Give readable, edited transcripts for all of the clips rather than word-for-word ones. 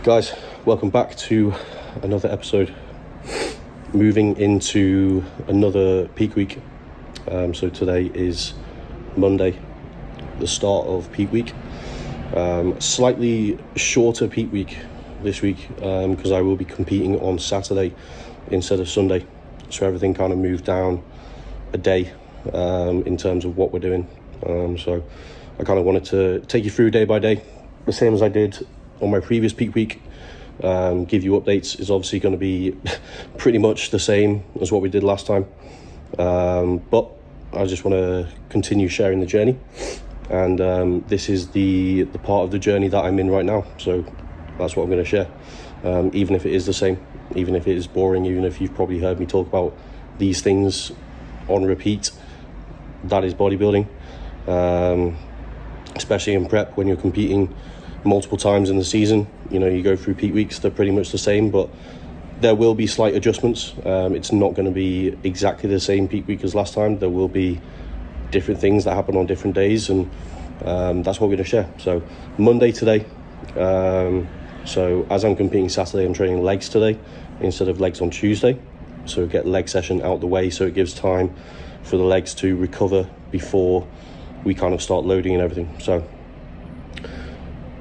Guys, welcome back to another episode. Moving into another peak week. So today is Monday, the start of peak week. Slightly shorter peak week this week because I will be competing on Saturday instead of Sunday. So everything kind of moved down a day in terms of what we're doing. So I kind of wanted to take you through day by day, the same as I did on my previous peak week. Give you updates is obviously going to be pretty much the same as what we did last time. But I just want to continue sharing the journey. And this is the part of the journey that I'm in right now. So that's what I'm going to share. Even if it is the same, even if it is boring, even if you've probably heard me talk about these things on repeat, that is bodybuilding. Especially in prep when you're competing multiple times in the season. You know, you go through peak weeks, they're pretty much the same, but there will be slight adjustments. It's not going to be exactly the same peak week as last time. There will be different things that happen on different days, and that's what we're going to share. So Monday today, so as I'm competing Saturday, I'm training legs today instead of legs on Tuesday. So get leg session out the way, so it gives time for the legs to recover before we kind of start loading and everything. So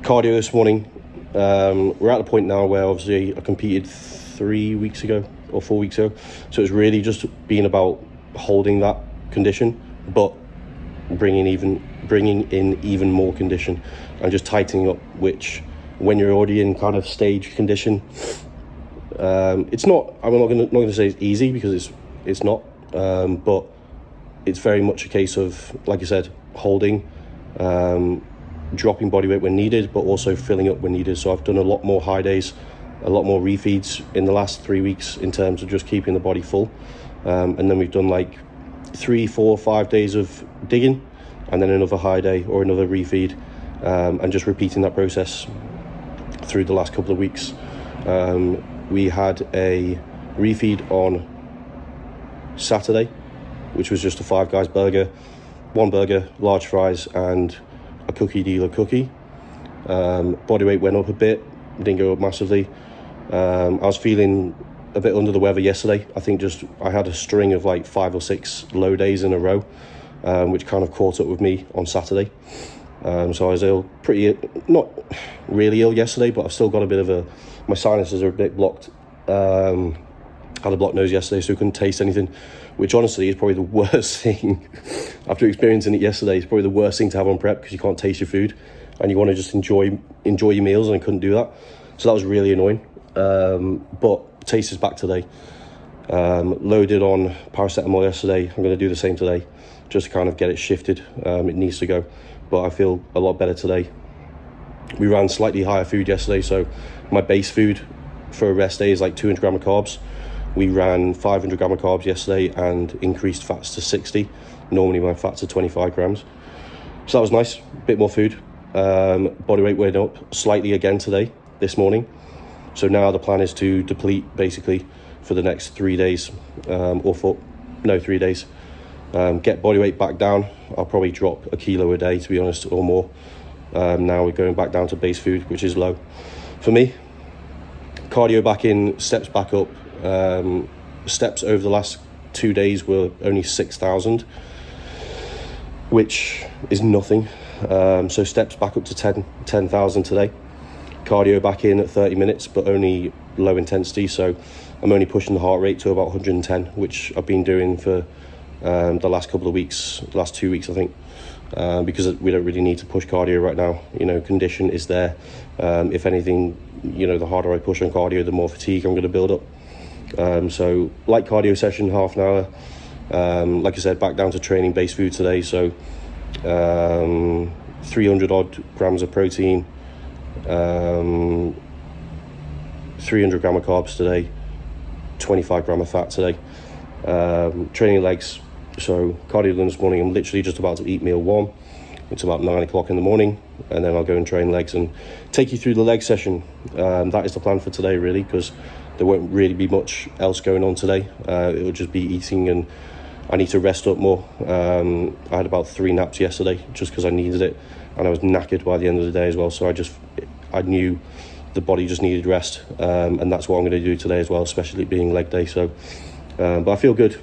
cardio this morning, we're at the point now where obviously I competed 3 weeks ago or 4 weeks ago, so it's really just been about holding that condition but bringing in even more condition and just tightening up, which when you're already in kind of stage condition, it's not, I'm not going to say it's easy, because it's not, but it's very much a case of, like I said, holding, dropping body weight when needed, but also filling up when needed. So I've done a lot more high days, a lot more refeeds in the last 3 weeks in terms of just keeping the body full. And then we've done like 3, 4, 5 days of digging, and then another high day or another refeed, and just repeating that process through the last couple of weeks. We had a refeed on Saturday, which was just a Five Guys burger, one burger, large fries, and a cookie dealer cookie. Body weight went up a bit, didn't go up massively. I was feeling a bit under the weather yesterday. I think just I had a string of like 5 or 6 low days in a row, which kind of caught up with me on Saturday. So I was ill, not really ill yesterday, but I've still got a bit of my sinuses are a bit blocked. Had a blocked nose yesterday, so I couldn't taste anything, which honestly is probably the worst thing. After experiencing it yesterday, it's probably the worst thing to have on prep, because you can't taste your food and you want to just enjoy your meals, and I couldn't do that. So that was really annoying. But taste is back today. Loaded on paracetamol yesterday. I'm going to do the same today, just to kind of get it shifted. It needs to go, but I feel a lot better today. We ran slightly higher food yesterday, so my base food for a rest day is like 200 gram of carbs. We ran 500 gram of carbs yesterday and increased fats to 60. Normally my fats are 25 grams. So that was nice, a bit more food. Body weight went up slightly again today, this morning. So now the plan is to deplete basically for the next 3 days, 3 days. Get body weight back down. I'll probably drop a kilo a day, to be honest, or more. Now we're going back down to base food, which is low for me. Cardio back in, steps back up. Steps over the last 2 days were only 6,000, which is nothing. So steps back up to 10,000 today. Cardio back in at 30 minutes, but only low intensity. So I'm only pushing the heart rate to about 110, which I've been doing for the last couple of weeks, the last 2 weeks, I think, because we don't really need to push cardio right now. You know, condition is there. If anything, you know, the harder I push on cardio, the more fatigue I'm going to build up. So light cardio session, half an hour. Like I said, back down to training base food today. So 300 odd grams of protein, 300 gram of carbs today, 25 gram of fat today. Training legs. So cardio done this morning. I'm literally just about to eat meal 1. It's about 9 o'clock in the morning, and then I'll go and train legs and take you through the leg session. That is the plan for today, really, because there won't really be much else going on today. It will just be eating, and I need to rest up more. I had about 3 naps yesterday just because I needed it, and I was knackered by the end of the day as well. So I knew the body just needed rest, and that's what I'm going to do today as well, especially being leg day. So but I feel good.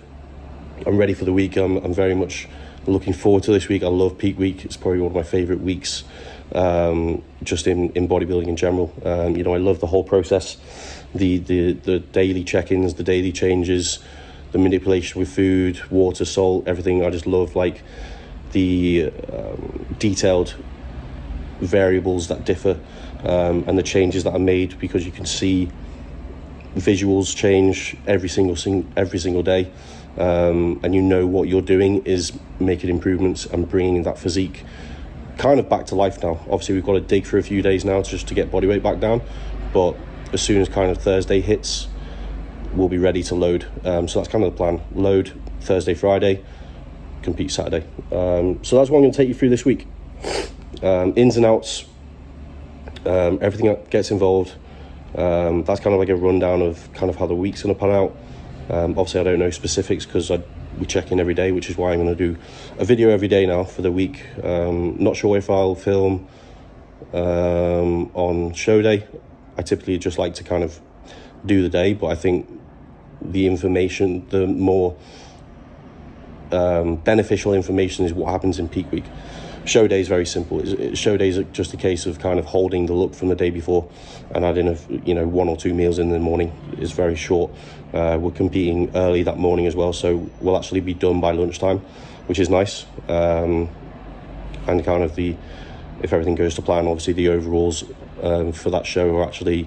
I'm ready for the week. I'm very much looking forward to this week. I love peak week. It's probably one of my favorite weeks, just in bodybuilding in general. You know, I love the whole process, the daily check-ins, the daily changes, the manipulation with food, water, salt, everything. I just love like the detailed variables that differ, and the changes that are made, because you can see visuals change every single day, and you know what you're doing is making improvements and bringing that physique kind of back to life now. Obviously we've got to dig for a few days now just to get body weight back down, but as soon as kind of Thursday hits, we'll be ready to load. So that's kind of the plan: load Thursday, Friday, compete Saturday. So that's what I'm going to take you through this week. Ins and outs, everything that gets involved. That's kind of like a rundown of kind of how the week's going to pan out. Obviously I don't know specifics because we check in every day, which is why I'm going to do a video every day now for the week. Not sure if I'll film on show day. I typically just like to kind of do the day, but I think the information, the more beneficial information is what happens in peak week. Show day is very simple. Show day is just a case of kind of holding the look from the day before and adding one or two meals in the morning. It's very short. We're competing early that morning as well, so we'll actually be done by lunchtime, which is nice. And kind of if everything goes to plan, obviously the overalls for that show are actually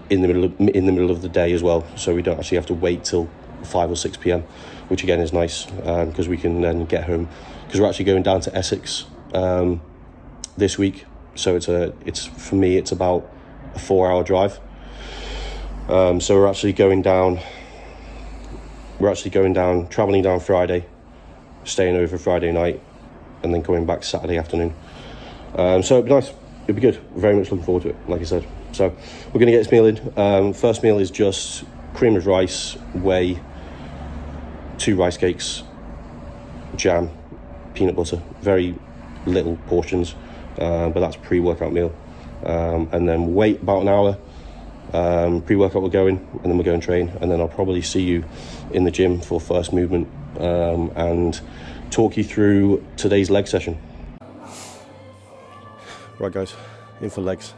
in the middle of the day as well, so we don't actually have to wait till 5 or 6 p.m, which again is nice, because we can then get home, because we're actually going down to Essex this week. So it's for me it's about a 4-hour drive. So we're actually going down, traveling down Friday, staying over Friday night, and then coming back Saturday afternoon. So it'd be nice. It'd be good. Very much looking forward to it, like I said. So we're going to get this meal in. First meal is just cream of rice, whey, 2 rice cakes, jam, peanut butter. Very little portions, but that's pre-workout meal. And then wait about an hour. Pre-workout will go in, and then we'll go and train, and then I'll probably see you in the gym for first movement, and talk you through today's leg session. Right guys, in for legs.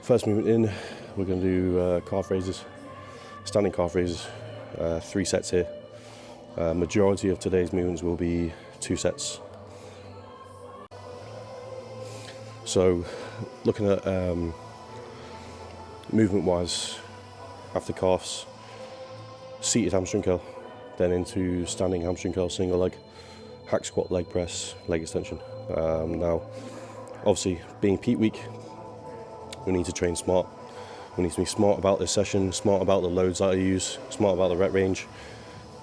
First movement in, we're going to do calf raises, standing calf raises, 3 sets here. Majority of today's movements will be 2 sets. So looking at movement wise, after calves, seated hamstring curl, then into standing hamstring curl, single leg, hack squat, leg press, leg extension. Now obviously being peak week, we need to train smart. We need to be smart about this session, smart about the loads that I use, smart about the rep range.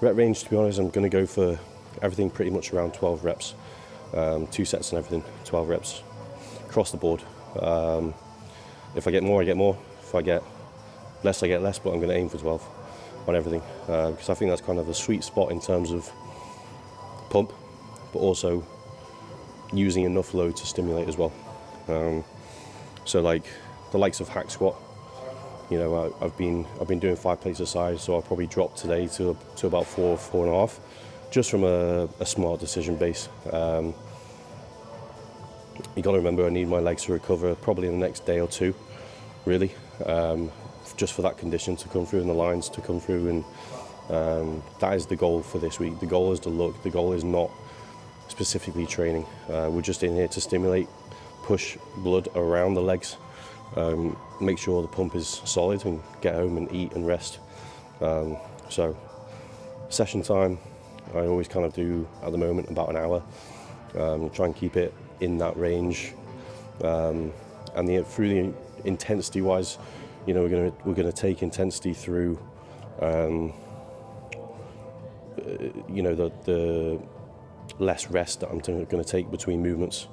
Rep range, to be honest, I'm going to go for everything pretty much around 12 reps. 2 sets and everything, 12 reps across the board. If I get more, I get more. If I get less, I get less, but I'm going to aim for 12 on everything, because I think that's kind of the sweet spot in terms of pump, but also using enough load to stimulate as well. So like the likes of hack squat, you know, I've been doing 5 plates a side, so I'll probably drop today to about 4.5, just from a smart decision base. You got to remember, I need my legs to recover probably in the next day or 2, really, just for that condition to come through and the lines to come through, and that is the goal for this week. The goal is to look. The goal is not specifically training. We're just in here to stimulate, push blood around the legs, make sure the pump is solid, and get home and eat and rest. So session time, I always kind of do at the moment about an hour. Try and keep it in that range, and through the intensity wise, you know, we're gonna take intensity through, you know, the less rest that I'm going to take between movements.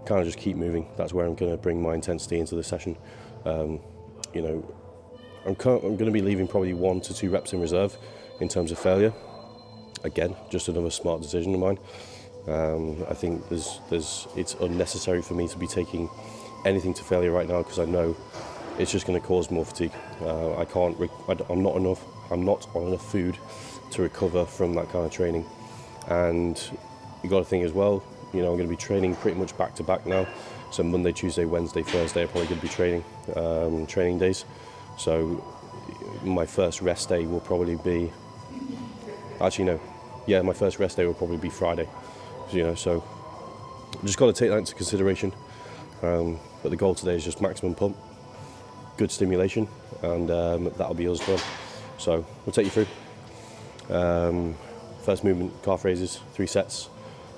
Kind of just keep moving. That's where I'm going to bring my intensity into the session. You know, I'm going to be leaving probably 1 to 2 reps in reserve in terms of failure. Again, just another smart decision of mine. I think it's unnecessary for me to be taking anything to failure right now because I know it's just going to cause more fatigue. I'm not on enough food to recover from that kind of training. And you got to think as well, I'm going to be training pretty much back to back now. So Monday, Tuesday, Wednesday, Thursday are probably going to be training days. So my first rest day will probably be, my first rest day will probably be Friday. So just got to take that into consideration. But the goal today is just maximum pump, good stimulation, and that'll be us done. So we'll take you through. First movement, calf raises, 3 sets,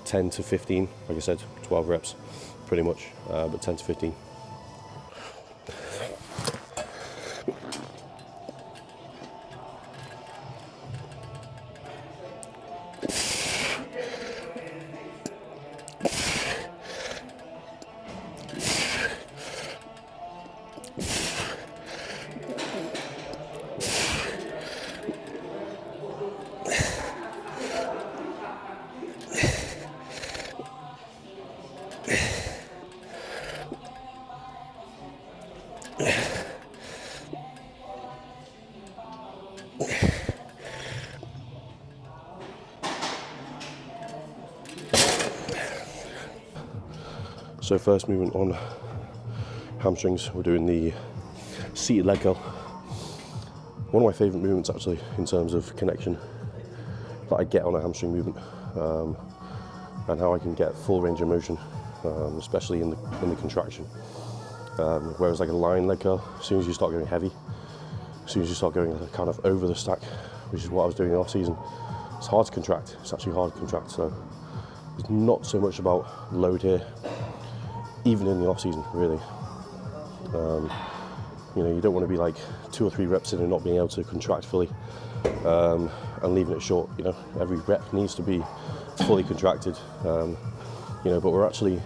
10 to 15, like I said, 12 reps, pretty much, but 10 to 15. So first movement on hamstrings, we're doing the seated leg curl. One of my favourite movements actually in terms of connection that I get on a hamstring movement, and how I can get full range of motion, especially in the contraction. Whereas like a lying leg curl, as soon as you start going heavy, as soon as you start going kind of over the stack, which is what I was doing in off season, it's hard to contract. It's actually hard to contract. So it's not so much about load here, even in the off season, really. You don't want to be like 2 or 3 reps in and not being able to contract fully, and leaving it short. Every rep needs to be fully contracted. But we're actually,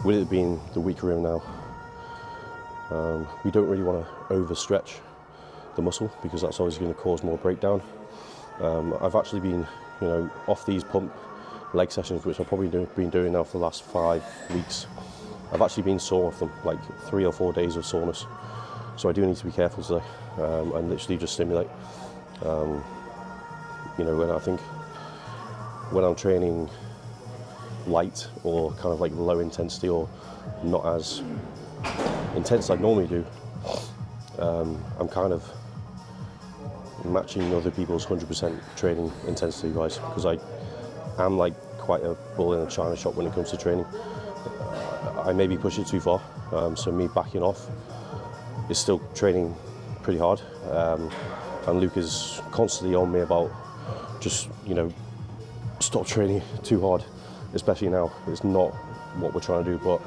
with it being the week we're in now, we don't really want to overstretch the muscle because that's always going to cause more breakdown. I've actually been, off these pump leg sessions, which I've probably been doing now for the last 5 weeks. I've actually been sore off them, like 3 or 4 days of soreness. So I do need to be careful today, and literally just stimulate. And I think when I'm training light or kind of like low intensity or not as intense as I normally do, I'm kind of matching other people's 100% training intensity wise, because I am like quite a bull in a china shop when it comes to training. I maybe push it too far, so me backing off is still training pretty hard, and Luke is constantly on me about just stop training too hard, especially now. It's not what we're trying to do, but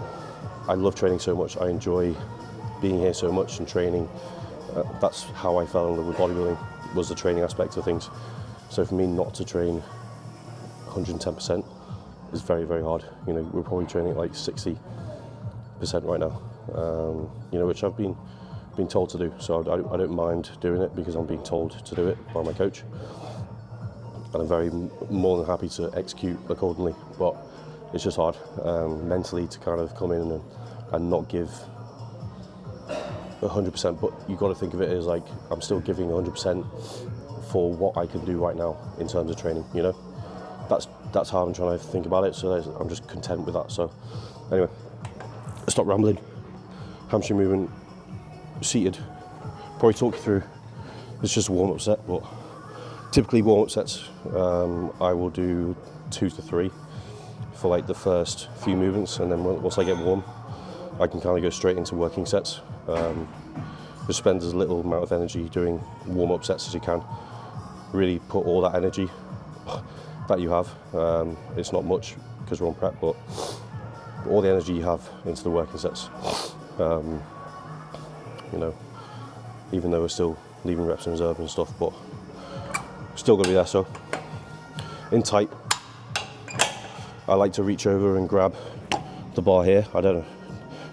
I love training so much. I enjoy being here so much and training. That's how I fell in love with bodybuilding, was the training aspect of things. So for me not to train 110% is very, very hard. We're probably training at like 60% right now, which I've been told to do. So I don't mind doing it because I'm being told to do it by my coach, and I'm very more than happy to execute accordingly. But it's just hard mentally to kind of come in and not give 100%. But you've got to think of it as like I'm still giving 100% for what I can do right now in terms of training. That's how I'm trying to think about it. So I'm just content with that. So anyway, stop rambling. Hamstring movement, seated. Probably talk you through. It's just a warm-up set, but typically warm-up sets, I will do 2 to 3 for like the first few movements, and then once I get warm, I can kind of go straight into working sets. Just spend as little amount of energy doing warm-up sets as you can. Really put all that energy that you have. It's not much because we're on prep, but all the energy you have into the working sets. Even though we're still leaving reps in reserve and stuff, but still got to be there. So in tight, I like to reach over and grab the bar here. I don't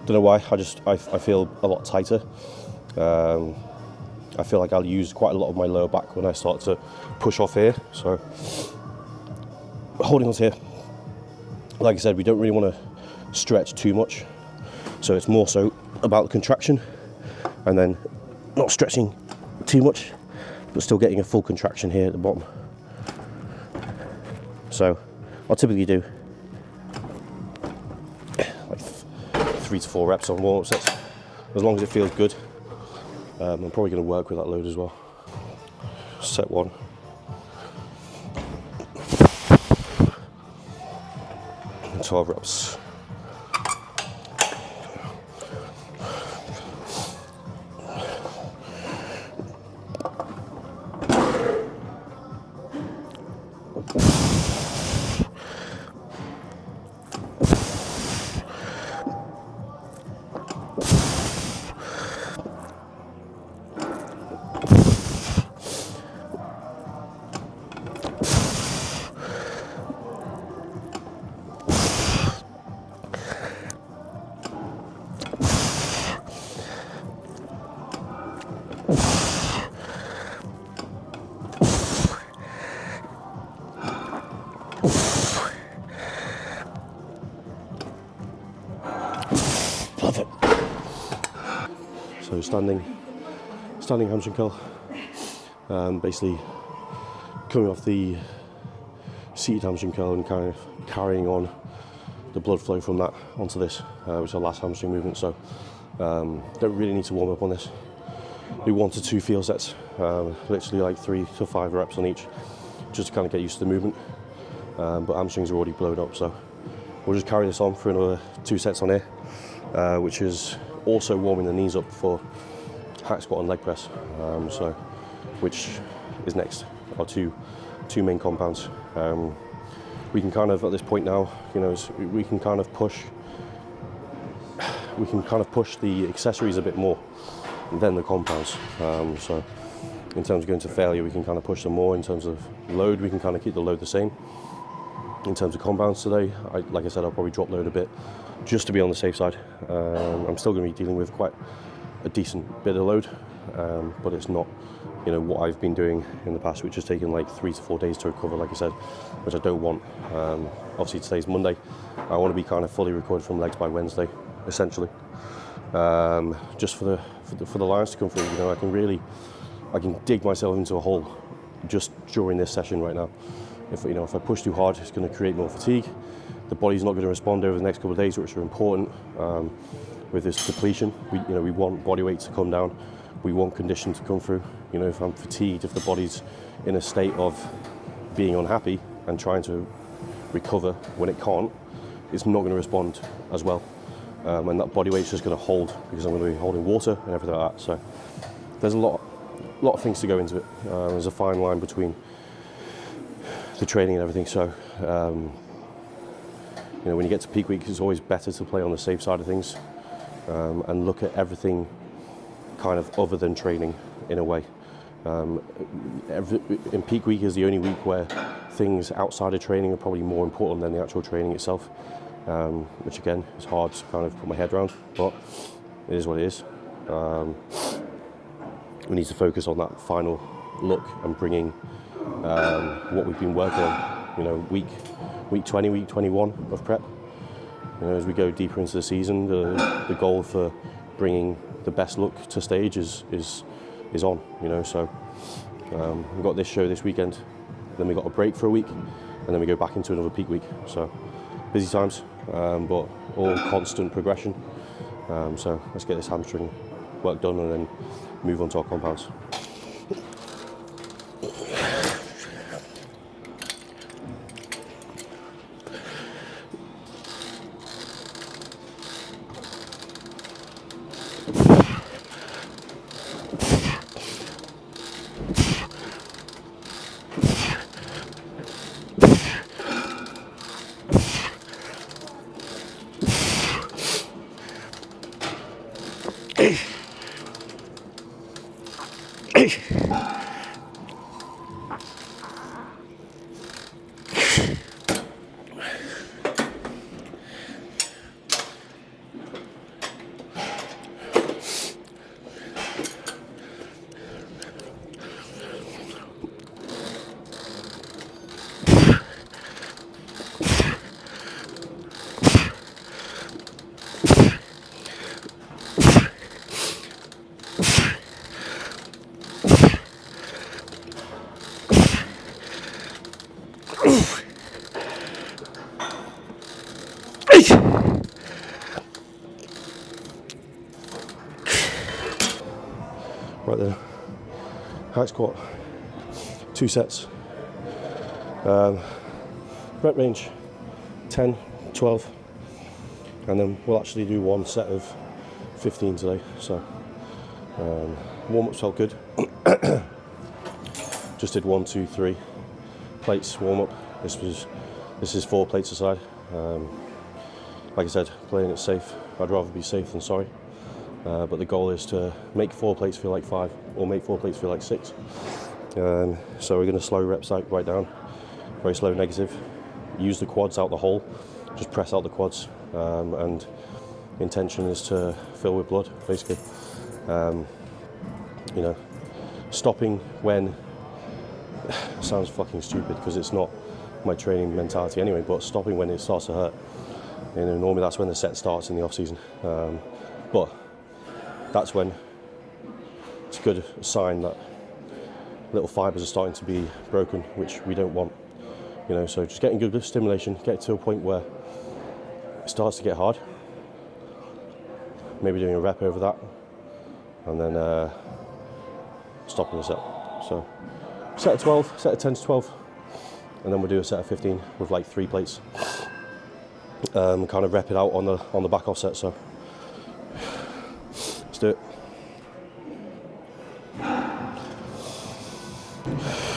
know why. I feel a lot tighter. I feel like I'll use quite a lot of my lower back when I start to push off here. So holding on here, like I said, we don't really want to stretch too much. So it's more so about the contraction and then not stretching too much, but still getting a full contraction here at the bottom. So I'll typically do like 3 to 4 reps on warm-up sets, as long as it feels good. I'm probably going to work with that load as well. Set 1. And 12 reps. Love it. So standing hamstring curl. Basically coming off the seated hamstring curl and kind of carrying on the blood flow from that onto this, which is the last hamstring movement. So don't really need to warm up on this. Do 1 to 2 field sets, literally like 3 to 5 reps on each, just to kind of get used to the movement. But hamstrings are already blown up, so we'll just carry this on for another 2 sets on here, which is also warming the knees up for hack squat and leg press. Which is next, our two main compounds. We can kind of at this point now, we can kind of push the accessories a bit more than the compounds. So in terms of going to failure, we can kind of push them more. In terms of load, we can kind of keep the load the same. In terms of compounds today, like I said, I'll probably drop load a bit just to be on the safe side. I'm still going to be dealing with quite a decent bit of load, but it's not what I've been doing in the past, which has taken like 3 to 4 days to recover, like I said, which I don't want. Obviously today's Monday. I want to be kind of fully recovered from legs by Wednesday, essentially. Just for the lines to come through. I can dig myself into a hole just during this session right now. If I push too hard, it's going to create more fatigue. The body's not going to respond over the next couple of days, which are important with this depletion. We want body weight to come down. We want condition to come through. If I'm fatigued, if the body's in a state of being unhappy and trying to recover when it can't, it's not going to respond as well. And that body weight's just going to hold, because I'm going to be holding water and everything like that. So there's a lot of things to go into it. There's a fine line between the training and everything. So when you get to peak week, it's always better to play on the safe side of things and look at everything kind of other than training in a way. In peak week is the only week where things outside of training are probably more important than the actual training itself, which again is hard to kind of put my head around, but it is what it is. We need to focus on that final look and bringing what we've been working on, week 20, week 21 of prep. As we go deeper into the season, the goal for bringing the best look to stage is on. So we've got this show this weekend, then we got a break for a week, and then we go back into another peak week. So busy times, but all constant progression. So let's get this hamstring work done and then move on to our compounds. Right then, high squat, 2 sets, rep range 10, 12, and then we'll actually do 1 set of 15 today. So warm-ups felt good. Just did 1, 2, 3 plates warm-up. This is 4 plates aside. Like I said, playing it safe. I'd rather be safe than sorry. But the goal is to make 4 plates feel like 5, or make 4 plates feel like 6. So we're going to slow reps out right down, very slow negative. Use the quads out the hole, just press out the quads, and intention is to fill with blood, basically. You know, stopping when sounds fucking stupid because it's not my training mentality anyway. But stopping when it starts to hurt. You know, normally that's when the set starts in the off season. But that's when it's a good sign that little fibres are starting to be broken, which we don't want. You know, so just getting good stimulation, get to a point where it starts to get hard. Maybe doing a rep over that, and then stopping the set. So set of 12, set of 10 to 12, and then we'll do a set of 15 with like 3 plates. Kind of rep it out on the back off set. So let's do it.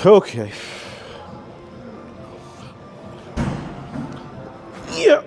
Okay. Yeah.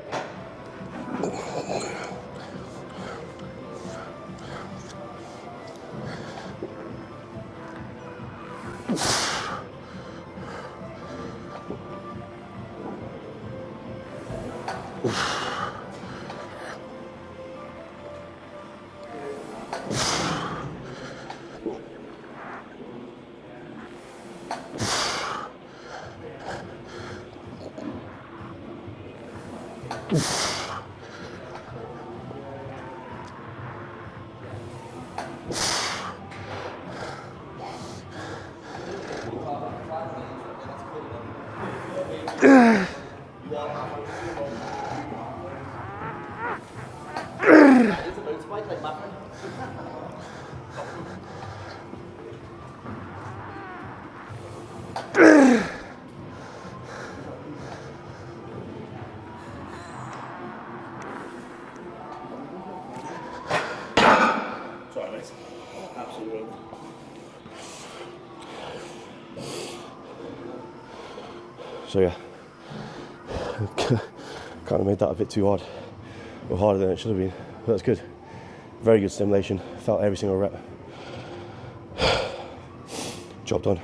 Sorry, mate. Absolutely. So yeah, kind of made that a bit too hard, or harder than it should have been. But that's good. Very good stimulation. Felt every single rep. Job done.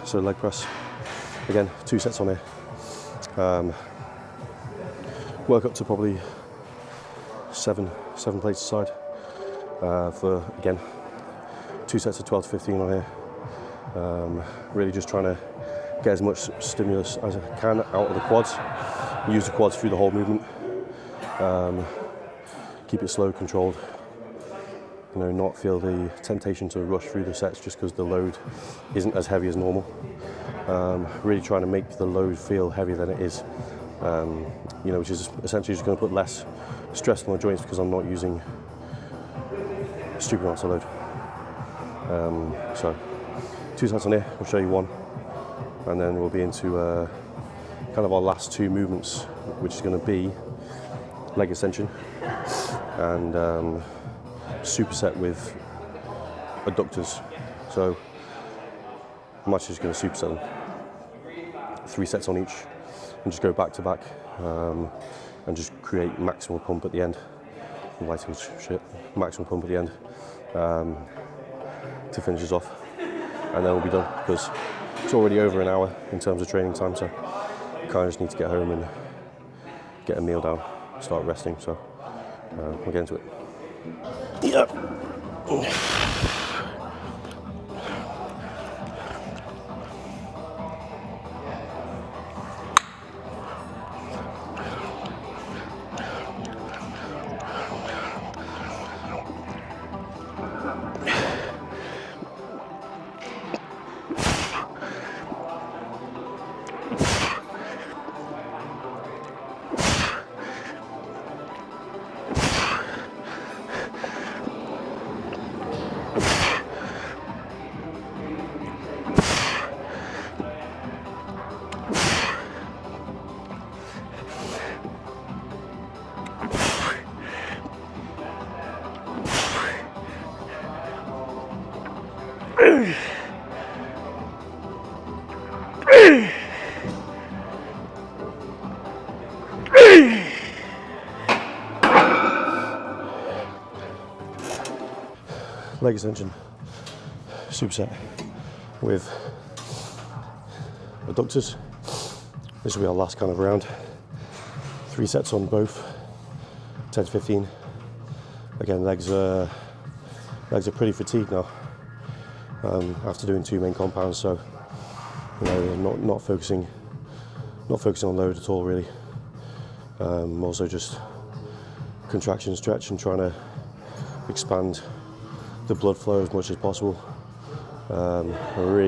So leg press, again, 2 sets on here. Work up to probably seven plates aside for, again, 2 sets of 12 to 15 on here. Really just trying to get as much stimulus as I can out of the quads. Use the quads through the whole movement. Keep it slow, controlled. You know, not feel the temptation to rush through the sets just because the load isn't as heavy as normal. Really trying to make the load feel heavier than it is. You know, which is essentially just going to put less stress on the joints because I'm not using stupid amounts of load. So 2 sets on here, we'll show you 1, and then we'll be into kind of our last 2 movements, which is going to be leg extension and superset with adductors. So I'm actually just going to superset them. 3 sets on each. and just go back to back, and just create maximum pump at the end. Lighting's shit. Maximum pump at the end to finish us off, and then we'll be done, because it's already over an hour in terms of training time, so I kind of just need to get home and get a meal down, start resting. So we'll get into it. Yep. Leg extension superset with adductors. This will be our last kind of round. 3 sets on both, 10 to 15. Again, legs are pretty fatigued now after doing 2 main compounds, so you know, not focusing on load at all really. Also just contraction, stretch, and trying to expand the blood flow as much as possible. I'm really